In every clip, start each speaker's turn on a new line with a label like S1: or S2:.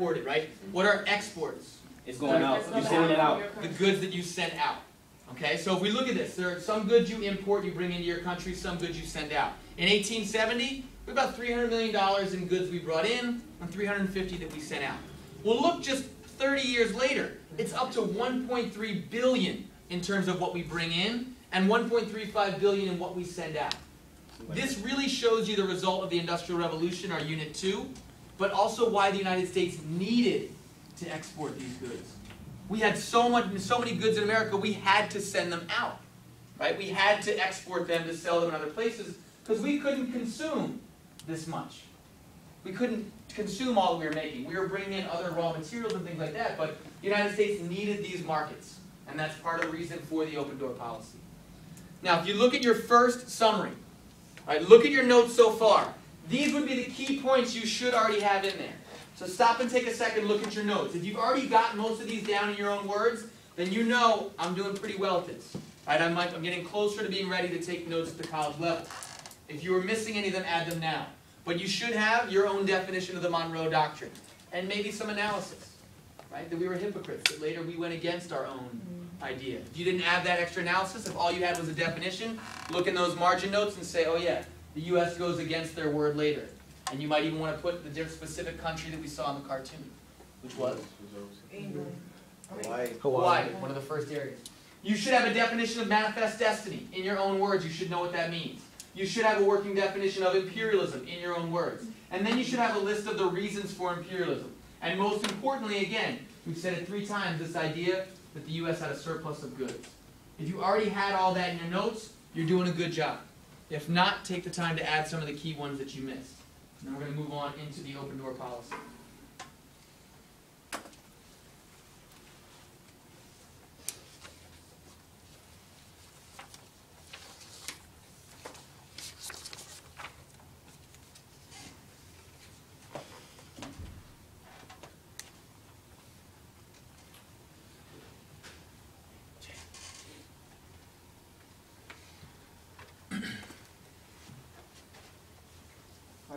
S1: imported, right? What are exports?
S2: It's going out. You're sending it out.
S1: The goods that you send out. Okay, so if we look at this, there are some goods you import, you bring into your country, some goods you send out. In 1870, we have about $300 million in goods we brought in, and 350 that we sent out. Well, look, just 30 years later, it's up to 1.3 billion in terms of what we bring in, and 1.35 billion in what we send out. This really shows you the result of the Industrial Revolution, our Unit 2, but also why the United States needed to export these goods. We had so many goods in America, we had to send them out. Right? We had to export them to sell them in other places because we couldn't consume this much. We couldn't consume all that we were making. We were bringing in other raw materials and things like that, but the United States needed these markets, and that's part of the reason for the open door policy. Now, if you look at your first summary, right, look at your notes so far. These would be the key points you should already have in there. So stop and take a second, look at your notes. If you've already got most of these down in your own words, then you know I'm doing pretty well at this. Right? I'm getting closer to being ready to take notes at the college level. If you were missing any of them, add them now. But you should have your own definition of the Monroe Doctrine, and maybe some analysis, right? That we were hypocrites, that later we went against our own idea. If you didn't add that extra analysis, if all you had was a definition, look in those margin notes and say, oh yeah, the U.S. goes against their word later. And you might even want to put the specific country that we saw in the cartoon, which was
S3: England.
S1: Hawaii, one of the first areas. You should have a definition of manifest destiny. In your own words, you should know what that means. You should have a working definition of imperialism in your own words. And then you should have a list of the reasons for imperialism. And most importantly, again, we've said it 3 times, this idea that the U.S. had a surplus of goods. If you already had all that in your notes, you're doing a good job. If not, take the time to add some of the key ones that you missed. And then we're going to move on into the open door policy.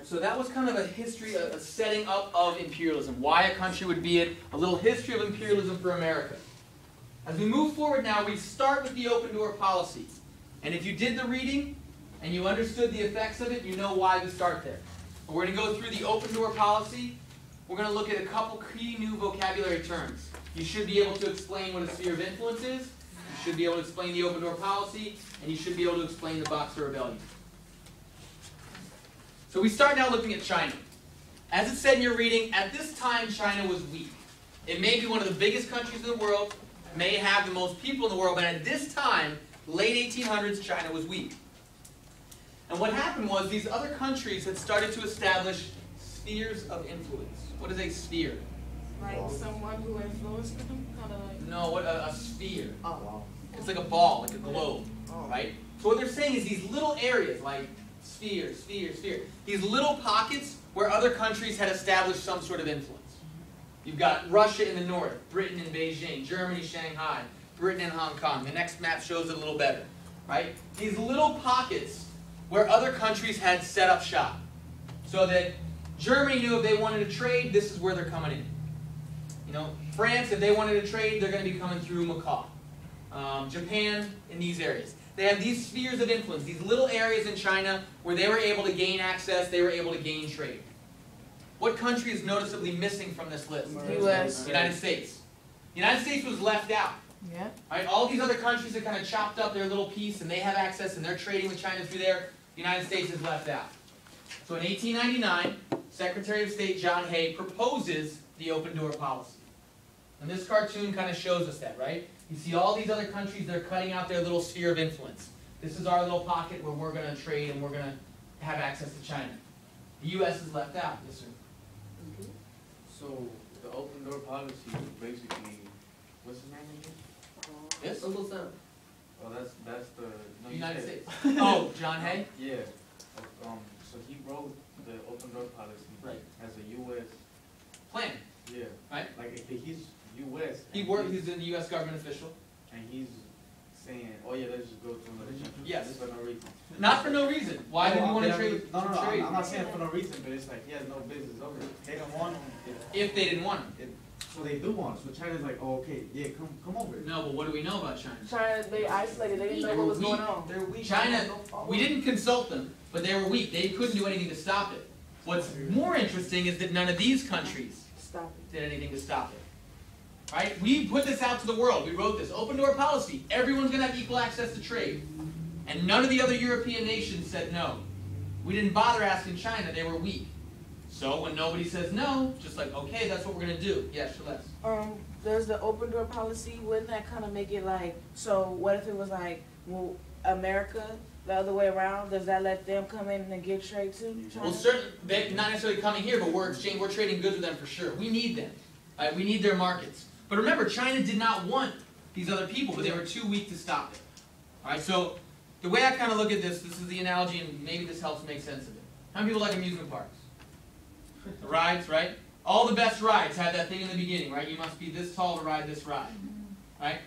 S1: So that was kind of a history, a setting up of imperialism, why a country would be it, a little history of imperialism for America. As we move forward now, we start with the open door policy. And if you did the reading and you understood the effects of it, you know why we start there. But we're going to go through the open door policy. We're going to look at a couple key new vocabulary terms. You should be able to explain what a sphere of influence is, you should be able to explain the open door policy, and you should be able to explain the Boxer Rebellion. So we start now looking at China. As it said in your reading, at this time China was weak. It may be one of the biggest countries in the world, may have the most people in the world, but at this time, late 1800s, China was weak. And what happened was these other countries had started to establish spheres of influence. What is a sphere?
S3: Like someone who influenced them? Kind of like...
S1: No, what a sphere.
S3: Oh.
S1: It's like a ball, like a globe, right? So what they're saying is these little areas, like sphere, sphere, sphere, these little pockets where other countries had established some sort of influence. You've got Russia in the north, Britain in Beijing, Germany, Shanghai, Britain and Hong Kong. The next map shows it a little better, right? These little pockets where other countries had set up shop. So that Germany knew if they wanted to trade, this is where they're coming in. You know, France, if they wanted to trade, they're going to be coming through Macau. Japan, in these areas. They have these spheres of influence, these little areas in China where they were able to gain access, they were able to gain trade. What country is noticeably missing from this list?
S3: U.S.
S1: United States. The United States was left out.
S3: Yeah.
S1: Right? All these other countries have kind of chopped up their little piece and they have access and they're trading with China through there. The United States is left out. So in 1899, Secretary of State John Hay proposes the open door policy. And this cartoon kind of shows us that, right? You see all these other countries, they're cutting out their little sphere of influence. This is our little pocket where we're going to trade and we're going to have access to China. The U.S. is left out. Yes, sir.
S4: So the open door policy is basically, what's the name again?
S1: Yes?
S4: Oh, that's the no,
S1: United
S4: said-
S1: States. Oh, John Hay?
S4: Yeah. So he wrote the open door policy
S1: Right.
S4: as a U.S.
S1: Plan.
S4: Yeah.
S1: Right?
S4: Like if he's U.S.
S1: He's a U.S. government official.
S4: and he's saying, oh yeah, let's just go to another country.
S1: Yes.
S4: Just for no reason.
S1: Not for no reason. Why do we want to trade?
S4: No,
S1: trade?
S4: I'm not saying for no reason, but it's like he has no business over it. They don't want him.
S1: If they didn't want them.
S4: So they do want him. So China's like, oh, okay, yeah, come over.
S1: No, but what do we know about China?
S3: China, they isolated. They didn't know what was going on.
S1: They're weak. China, we didn't consult them, but they were weak. They couldn't do anything to stop it. What's more interesting is that none of these countries did anything to stop it. Right? We put this out to the world. We wrote this open door policy. Everyone's going to have equal access to trade. And none of the other European nations said no. We didn't bother asking China. They were weak. So when nobody says no, just like, okay, that's what we're going to do. Yeah, Celeste.
S3: There's the open door policy. Wouldn't that kind of make it like, so what if it was like, well, America, the other way around? Does that let them come in and get trade too?
S1: Well, certainly, they're not necessarily coming here, but we're trading goods with them for sure. We need them. We need their markets. But remember, China did not want these other people, but they were too weak to stop it. All right, so the way I kind of look at this is the analogy, and maybe this helps make sense of it. How many people like amusement parks? The rides, right? All the best rides have that thing in the beginning, right? You must be this tall to ride this ride, right?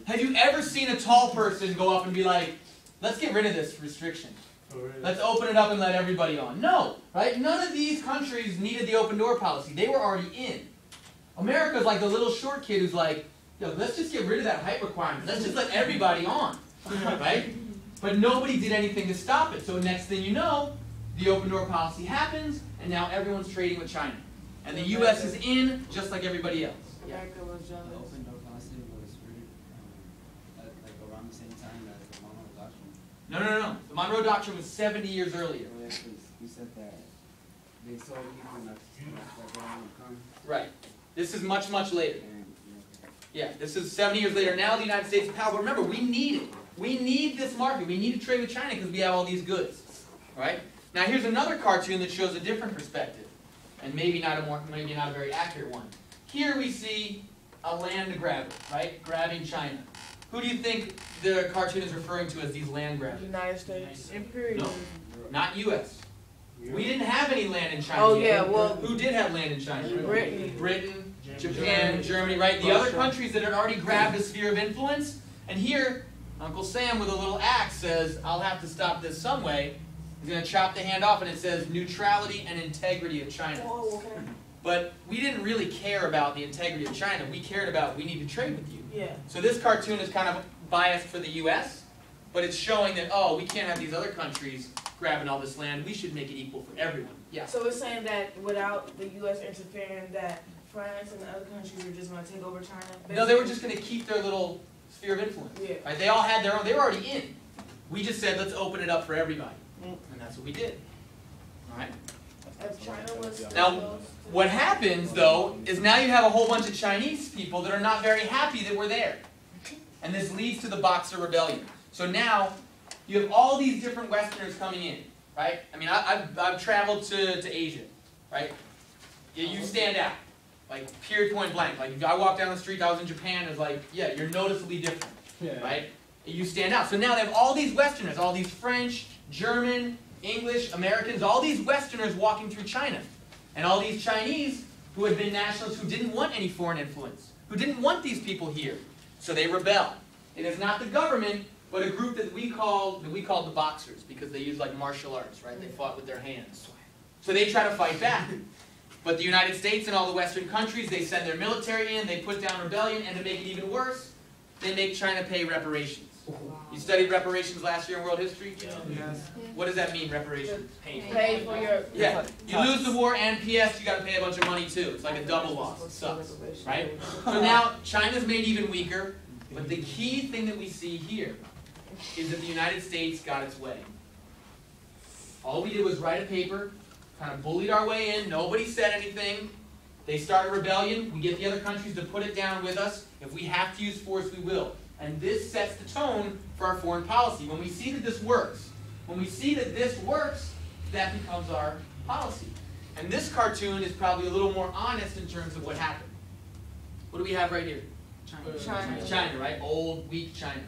S1: Have you ever seen a tall person go up and be like, let's get rid of this restriction. Let's open it up and let everybody on. No, right? None of these countries needed the open door policy. They were already in. America's like the little short kid who's like, yo, let's just get rid of that height requirement. Let's just let everybody on, right? But nobody did anything to stop it. So next thing you know, the open door policy happens, and now everyone's trading with China. And the U.S. is in just like everybody else.
S3: America was
S2: The
S3: jealous.
S2: open door policy was really like around the same time as the Monroe Doctrine.
S1: No. The Monroe Doctrine was 70 years earlier.
S2: Yeah, 'cause you said that they saw people not that they don't come.
S1: Right. This is much, much later.
S2: And,
S1: Yeah, this is 70 years later. Now the United States is powerful. But remember, we need it. We need this market. We need to trade with China because we have all these goods. All right? Now here's another cartoon that shows a different perspective. And maybe not a very accurate one. Here we see a land grabber, right? Grabbing China. Who do you think the cartoon is referring to as these land grabbers?
S3: United States. Imperialism.
S1: No, not U.S. We didn't have any land in China.
S3: Oh
S1: yet.
S3: yeah, well,
S1: Who did have land in China?
S3: Britain.
S1: Japan, Germany, right? The other countries that had already grabbed a sphere of influence. And here, Uncle Sam with a little axe says, I'll have to stop this some way. He's going to chop the hand off, and it says neutrality and integrity of China.
S3: Oh, okay.
S1: But we didn't really care about the integrity of China. We cared about, we need to trade with you.
S3: Yeah.
S1: So this cartoon is kind of biased for the U.S., but it's showing that, oh, we can't have these other countries grabbing all this land. We should make it equal for everyone. Yeah.
S3: So it's saying that without the U.S. interfering, that France and the other countries were just going to take over China? Basically?
S1: No, they were just going to keep their little sphere of influence.
S3: Yeah.
S1: Right? They all had their own. They were already in. We just said, let's open it up for everybody. And that's what we did. All right?
S3: If China was
S1: Now, what happens, though, is now you have a whole bunch of Chinese people that are not very happy that we're there. And this leads to the Boxer Rebellion. So now, you have all these different Westerners coming in, right? I mean, I've traveled to Asia, right? You stand out, like, period, point blank. Like, if I walk down the street, I was in Japan, it's like, yeah, you're noticeably different, right? You stand out. So now they have all these Westerners, all these French, German, English, Americans, all these Westerners walking through China. And all these Chinese who had been nationalists who didn't want any foreign influence, who didn't want these people here. So they rebel. It is not the government, but a group that we called the Boxers, because they used like martial arts, right? They fought with their hands. So they try to fight back. But the United States and all the Western countries, they send their military in, they put down rebellion, and to make it even worse, they make China pay reparations. You studied reparations last year in world history?
S4: Yes.
S1: What does that mean, reparations?
S3: pay for your...
S1: Yeah, you lose the war and PS, you got to pay a bunch of money too. It's like a double loss. It sucks, right? So now China's made even weaker, but the key thing that we see here is that the United States got its way. All we did was write a paper, kind of bullied our way in, nobody said anything. They start a rebellion, we get the other countries to put it down with us. If we have to use force, we will. And this sets the tone for our foreign policy. When we see that this works, that becomes our policy. And this cartoon is probably a little more honest in terms of what happened. What do we have right here? China, right? Old, weak China.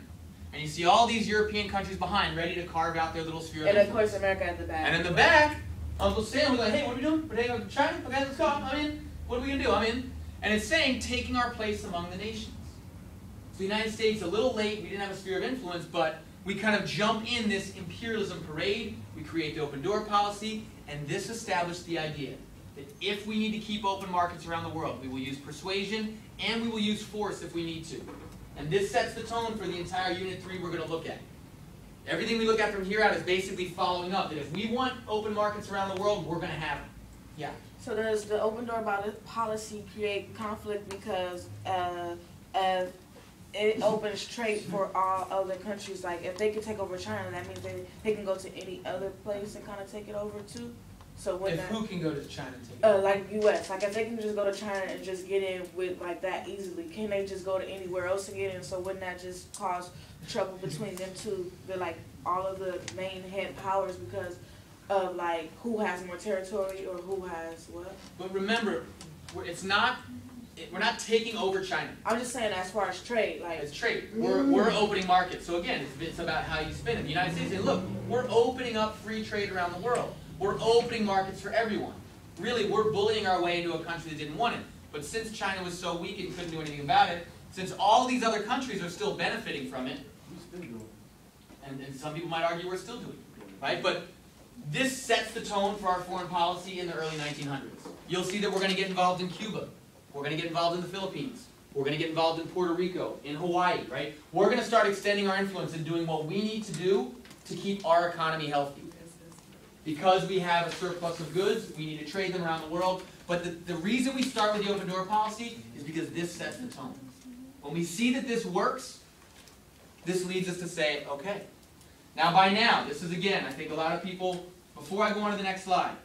S1: And you see all these European countries behind, ready to carve out their little sphere of
S3: And of
S1: influence.
S3: course America at the back.
S1: And in the back, Uncle Sam was like, hey, what are we doing? We're taking over China? Okay, let's go. I'm in. What are we going to do? I'm in. And it's saying, taking our place among the nations. the United States, a little late, we didn't have a sphere of influence, but we kind of jump in this imperialism parade, we create the open door policy, and this established the idea that if we need to keep open markets around the world, we will use persuasion and we will use force if we need to. And this sets the tone for the entire Unit 3 we're going to look at. Everything we look at from here out is basically following up that if we want open markets around the world, we're going to have them. Yeah.
S3: So does the open door policy create conflict because it opens trade for all other countries? Like if they can take over China, that means they can go to any other place and kind of take it over too? So when
S1: If who can go to China and take it?
S3: like U.S. Like if they can just go to China and just get in with like that easily, can they just go to anywhere else to get in? So wouldn't that just cause trouble between them two? They're like all of the main head powers because of like who has more territory or who has what?
S1: But remember, we're not taking over China.
S3: I'm just saying as far as trade, like
S1: It's trade. We're opening markets. So again, it's about how you spin it. The United States saying, look, we're opening up free trade around the world. We're opening markets for everyone. Really, we're bullying our way into a country that didn't want it. But since China was so weak and couldn't do anything about it, since all these other countries are still benefiting from it, and some people might argue we're still doing it, right? But this sets the tone for our foreign policy in the early 1900s. You'll see that we're going to get involved in Cuba. We're going to get involved in the Philippines. We're going to get involved in Puerto Rico, in Hawaii, right? We're going to start extending our influence and doing what we need to do to keep our economy healthy. Because we have a surplus of goods, we need to trade them around the world. But the reason we start with the open door policy is because this sets the tone. When we see that this works, this leads us to say, okay. Now by now, this is again, I think a lot of people, before I go on to the next slide,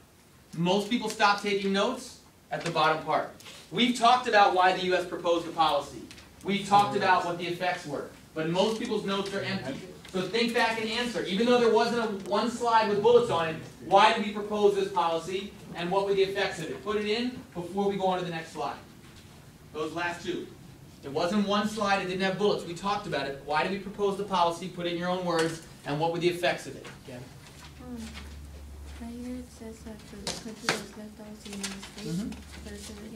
S1: most people stop taking notes at the bottom part. We've talked about why the U.S. proposed the policy. We've talked about what the effects were. But most people's notes are empty. So think back and answer. Even though there wasn't one slide with bullets on it, why did we propose this policy and what were the effects of it? Put it in before we go on to the next slide. Those last two. It wasn't one slide, it didn't have bullets. We talked about it. Why did we propose the policy? Put it in your own words. And what were the effects of it? Yeah.
S5: Right here it says that the country was left out of the United States, but it said that